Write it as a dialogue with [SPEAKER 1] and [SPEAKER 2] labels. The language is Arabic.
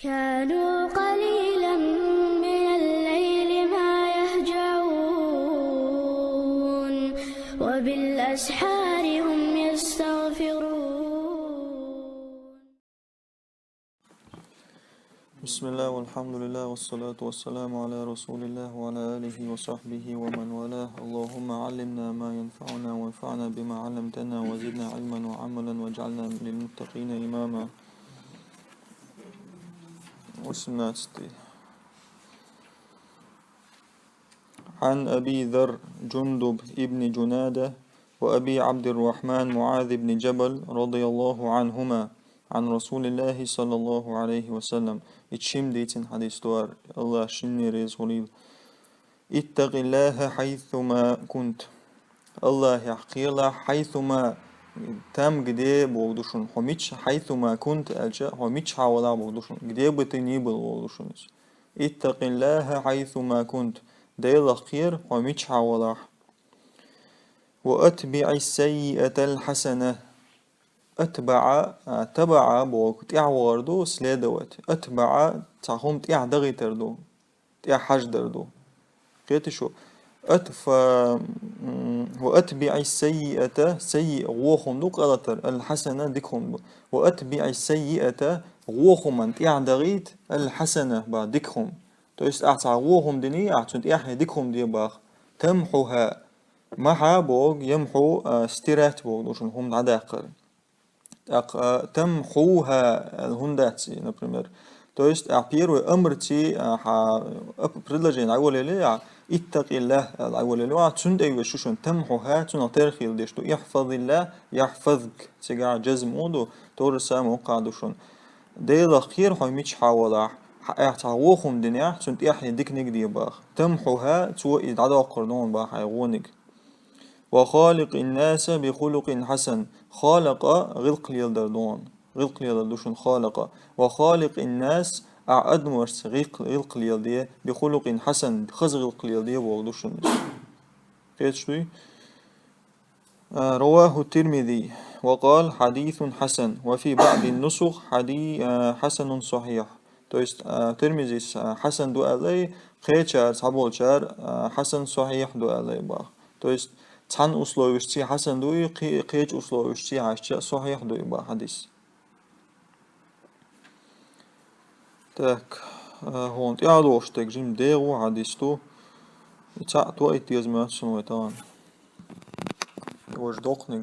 [SPEAKER 1] كانوا قليلا من الليل ما يهجعون وبالأسحار هم يستغفرون.
[SPEAKER 2] بسم الله والحمد لله والصلاة والسلام على رسول الله وعلى آله وصحبه ومن والاه. اللهم علمنا ما ينفعنا وانفعنا بما علمتنا وزدنا علما وعملا واجعلنا للمتقين إماما. عن أبي ذر جندب ابن جنادة وأبي عبد الرحمن معاذ بن جبل رضي الله عنهما عن رسول الله صلى الله عليه وسلم. İçim deytin hadis var. Allah şimdi rezulil. İttaqillaha haythuma kunt. Allah yahqila haythuma tam где болдушун. Хомич haythuma kunt elçe хомич havada болдушун. Где бы ты ни был болдушунuz. İttaqillaha haythuma kunt. Deyla khir хомич havada. وأتبع السيئة الحسنة. أتبع تبع بوك تيع وردو سلادوت أتبع تاهم تيع دغي تردو تيع حاج دردو قيت شو وأتبع السيئة سيء غوخم دو قلتر الحسنة ديكهم دو وأتبع السيئة غوخم تيع دغيت الحسنة با ديكهم تو است أعطى غوخم دني أعطون تيع ديكهم دي باخ تمحوها محا بوك يمحو ستيرات بوك دوشن هم عداقر تمحوها الهنداتي например. То есть первый амрти предложение أولي اتق الله الأولي تند أيوة شو تمحوها تنطرخيل ديش تو يحفظ الله يحفظك سجع جزم ودو تورسا موقع شون ده الأخير هاي مش حاولا اعتاوهم دنيا تند يحيي ديك نجدي باخ تمحوها تو يدعو قرنون باخ يغونك. وخالق الناس بخلق حسن. خالق غلق يلدردون غلق يلدردوشن خالق وخالق الناس أدمرس غلق يلديه بخلق حسن خز غلق يلديه وغدوشن قيت شوي. رواه الترمذي وقال حديث حسن وفي بعض النسخ حديث حسن صحيح. То есть ترمذي حسن دو عليه قيت شار صحابول شار حسن صحيح دو عليه باخ. То есть цан условишься حسن دوي قيج условишься عشان صحيح دوي با حديث. Так, هون تعالوش تجيم ديرو حديثو تعطوا ايتيز ما شنو تان. وش دوقني